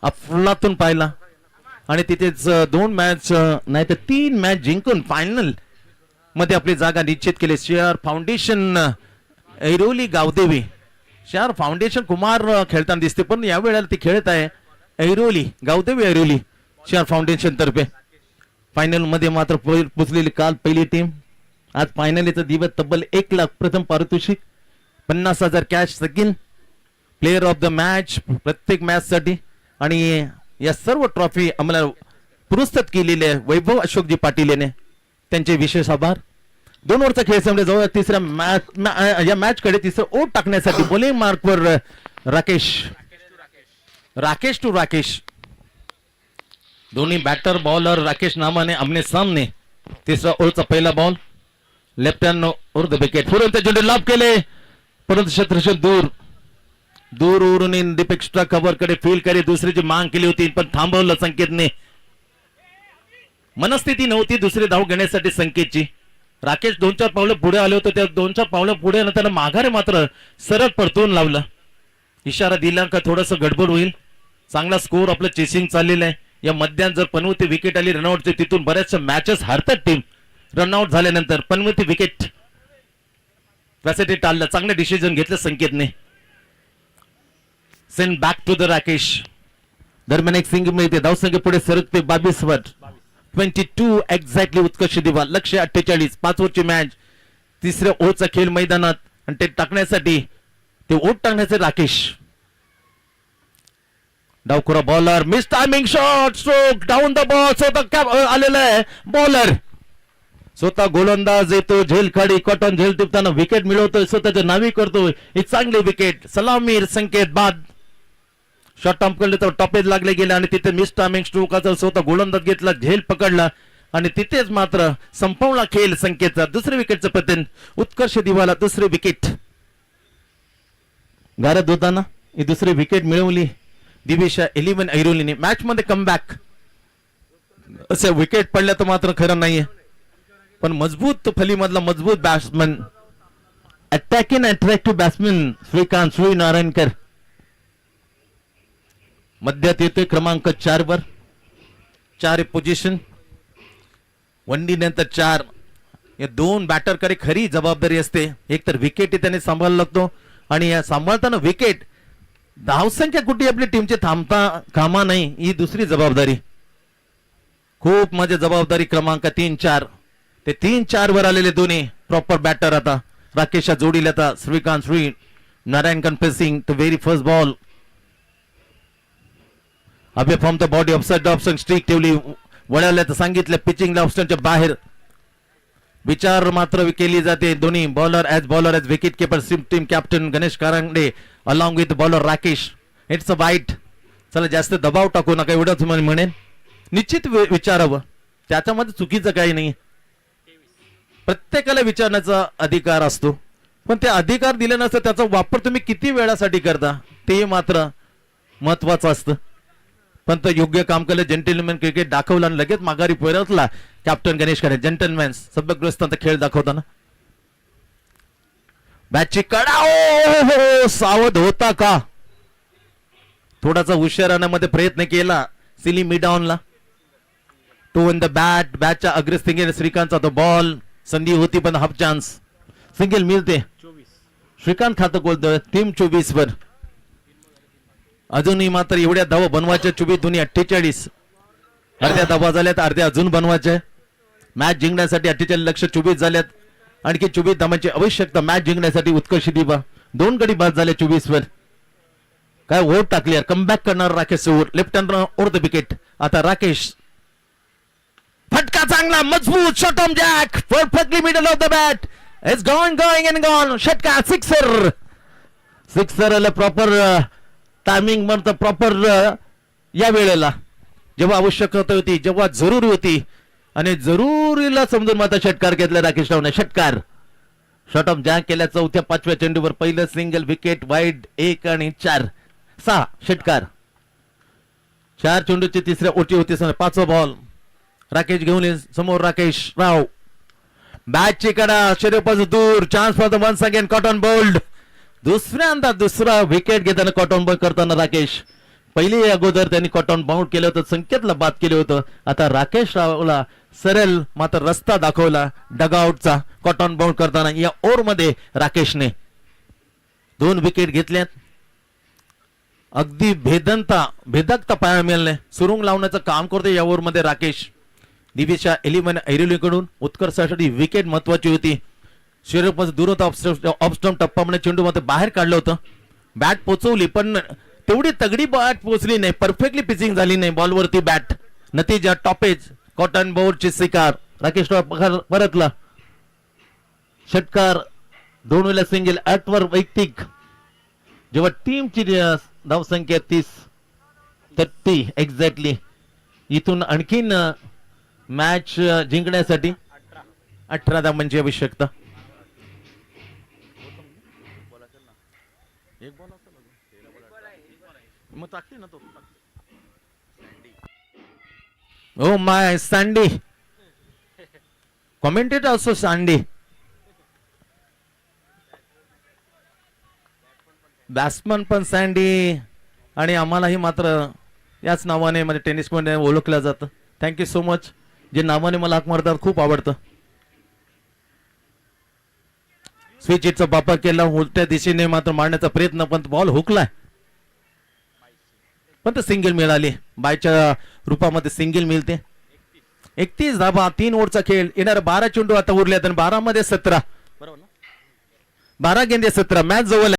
अफलातून पाहिला आणि तिथेच 2 मॅच नाही तर 3 मॅच जिंकून फायनल मध्ये आपली जागा निश्चित केली. Share Foundation Airoli Gavdevi, Share Foundation Kumar खेळताना दिसते, पण या वेळेला ती खेळत आहे ऐरोली गावदेवी ऐरोली शेअर फाउंडेशन तर्फे. फायनल मध्ये मात्र पोचलेली काल पहिली टीम. आज फायनलीचा दिवस तब्बल 1 लाख प्रथम पारितोषिक, 50,000 कॅश सगीन, प्लेअर ऑफ द मॅच प्रत्येक मॅच साठी आणि या सर्व ट्रॉफी आम्हाला पुरस्कृत केलेले वैभव अशोकजी पाटील यांनी, त्यांचे विशेष आभार. 2 ओव्हरचा खेळ संपला. जवळ तिसऱ्या मॅच या मॅच कडे तिसरं ओट टाकण्यासाठी बॉलिंग मार्कवर राकेश टू राकेश, दोन्ही बॅटर बॉलर राकेश नामाने आमने सामने. तिसरा ओव्हरचा पहिला ball left hand over the wicket. फुरंत चेंडू लाभ केले परंतु क्षेत्रक्षण दूर उरून दीप एक्स्ट्रा कव्हर कडे फील करे दुसरीची मांग केली होती पण थांबवलं संकेतने. मनस्थिती नव्हती दुसरी धाव घेण्यासाठी संकेतची. राकेश 2-4 पावलं पुढे आले होते, त्या 2-4 पावलं पुढे त्याला माघारे मात्र सरळ परतून लावलं. इशारा दिला का थोडस गडबड होईल. चांगला स्कोर आपलं चेसिंग चाललेलं आहे. या मध्यान जर पनवती विकेट आली रनआउटचे, तिथून बऱ्याचशा मॅचेस हारतात टीम रनआउट झाल्यानंतर. पनवती विकेट त्यासाठी टाळलं, चांगलं डिसिजन घेतलं संकेतने. Send back to the Rakesh. दरम्यान एक सिंग मिळते, धावसंख्या पुढे सरकते 22 वर. 22 एक्झॅक्टली उत्कर्ष दिवा. लक्ष्य 48. 5 ओव्हरची मॅच, तिसऱ्या ओव्हरचा खेळ मैदानात आणि ते टाकण्यासाठी ते ओट टाकण्याचे राकेश. डावखुरा bowler miss timing shot, stroke down the ball. स्वतः आलेला आहे बॉलर, स्वतः गोलंदाज येतो झेलखाडी कॉटन झेल टिपताना विकेट मिळवतोय, स्वतःच्या नावी करतोय. ही चांगली विकेट. सलामीर संकेत बाद. शॉर्ट टर्म कडले तर टॉपेज लागले गेले आणि तिथे मिस टायमिंग स्ट्रोकाचा स्वतः गोलंदाज घेतला, झेल पकडला आणि तिथेच मात्र संपवला खेळ संकेतचा. दुसऱ्या विकेटचं पतन उत्कर्ष दिवाला दुसरी विकेट. गारद होताना ही दुसरी विकेट मिळवली दिविशा 11 ऐरोलीने. मॅच मध्ये कमबॅक. असे विकेट पडल्या तर मात्र खरं नाहीये, पण मजबूत फलीमधला मजबूत batsman, attacking attractive batsman Shrikant Narayankar मध्यात येतोय क्रमांक 4 वर. 4 पोझिशन, वनडी नंतर 4. या 2 बॅटर कडे खरी जबाबदारी असते. एक तर विकेट त्याने सांभाळायला लागतो आणि या सांभाळताना विकेट धावसंख्या कुठे आपली टीमची थांबता कामा नाही, ही दुसरी जबाबदारी. खूप माझी जबाबदारी क्रमांक 3-4. ते 3-4 वर आलेले दोन्ही प्रॉपर बॅटर. आता राकेशच्या जोडीला आता Shrikant Narayan confessing the very first ball. अभे from the body offside option streak ठेवली, वळवल्या तर सांगितलं पिचिंगला ऑप्शनच्या बाहेर. विचार मात्र केली जाते दोन्ही bowler as wicket keeper team captain Ganesh Karande along with bowler Rakesh. It's a वाईट. चला जास्त दबाव टाकू नका एवढंच म्हणेन. निश्चित विचारावं, त्याच्यामध्ये चुकीचं काही नाही. प्रत्येकाला विचारण्याचा अधिकार असतो, पण ते अधिकार दिले नसतं त्याचा वापर तुम्ही किती वेळासाठी करता ते मात्र महत्वाचं असतं. पण तो योग्य काम केलं. जेंटलमॅन क्रिकेट दाखवला आणि लगेच माघारी परतला कॅप्टन गणेश कारंडे. जेंटलमॅन सभ्यग्रस्त खेळ दाखवताना बॅटची कडा. हो सावध होता का, थोडासा हुशार राहण्यामध्ये प्रयत्न केला सिली मिडाउनला. टू इन द बॅटच्या अग्रस्थिंगे श्रीकांतचा तो बॉल. संधी होती पण हाफ चान्स. सिंगल मिळते. श्रीकांत खातं बोलतोय टीम 24 वर. अजूनही मात्र एवढ्या धावा बनवायच्या 24 दोन्ही 48. अर्ध्या धावा झाल्यात, अर्ध्या अजून बनवायच्या. मॅच जिंकण्यासाठी 48 लक्ष 24 झाल्यात. आणखी 24 धावांची आवश्यकता मॅच जिंकण्यासाठी. उत्कर्ष दिवा 2 गडी बाद झाले 24 वर. काय ओव्हर टाकली, कमबॅक करणार Rakesh over. Left hand over the wicket. आता राकेश फटका चांगला मजबूत. Shot on jack perfectly middle of the bat. It's going and gone. षटकार. सिक्सर आला प्रॉपर टायमिंग म्हणतं प्रॉपर. या वेळेला जेव्हा आवश्यकता होती, जेव्हा जरुरी होती आणि जरुरीला समजून मात्र षटकार घेतला राकेश रावने. षटकार. शॉट ऑफ जॅक केल्या 4-5व्या चेंडूवर. पहिलं सिंगल विकेट. वाईड 1 आणि 4 6 षटकार. 4 चेंडूची तिसऱ्या ओटी होती. 5वा बॉल. राकेश घेऊन समोर राकेश राव. बॅटची कडा शरीरापासून दूर. Chance for the once again caught and bowled. दुसऱ्यांदा दुसरा विकेट घेताना कॉटन बॉल करताना राकेश पहिली अगोदर त्यांनी कट ऑन बाउंड केलं होतं, संकेतला बाद केलं होतं. आता राकेश रावला सरळ मात्र रस्ता दाखवला डगआउटचा कट ऑन बाउंड करताना. या ओव्हरमध्ये राकेशने 2 विकेट घेतल्यात. अगदी भेदकता पाहायला मिळाले. सुरुंग लावण्याचं काम करतो या ओव्हरमध्ये राकेश. दिवेशा एलिमन ऐरोलीकडून उत्कर्षासाठी विकेट महत्वाची होती. शरीरपासून दूर होता. ऑफस्टॉम टप्पामध्ये चेंडू मात्र बाहेर काढलं होतं. बॅट पोचवली पण तेवढी तगडी बॅट पोचली नाही. परफेक्टली पिचिंग झाली नाही बॉलवरती बॅट. नतीजा टॉपेज कॉटन बोर्डची शिकार. राकेश परतला. षटकार 2 वेळेला सिंगल 8 वर वैयक्तिक. जेव्हा टीमची धावसंख्या 30 एक्झॅक्टली. इथून आणखीन मॅच जिंकण्यासाठी 18 धावांची आवश्यकता. Oh my Sandy. Commentator also Sandy. Batsman पण सँडी आणि आम्हालाही मात्र याच नावाने म्हणजे टेनिस मध्ये ओळखलं जातं. Thank you so much. जे नावाने मला हाक मारतात खूप आवडतं. स्विच हिटचा वापर केला. उलट्या दिशेने मात्र मारण्याचा प्रयत्न पण बॉल हुकलाय. पण सिंगल मिळाली. बायच्या रूपामध्ये सिंगल मिळते. 31 धाबा 3 ओव्हरचा खेळ. येणार 12 चेंडू आता उरले. 12 मध्ये 17. 12 गेंदे 17. मॅच जवळ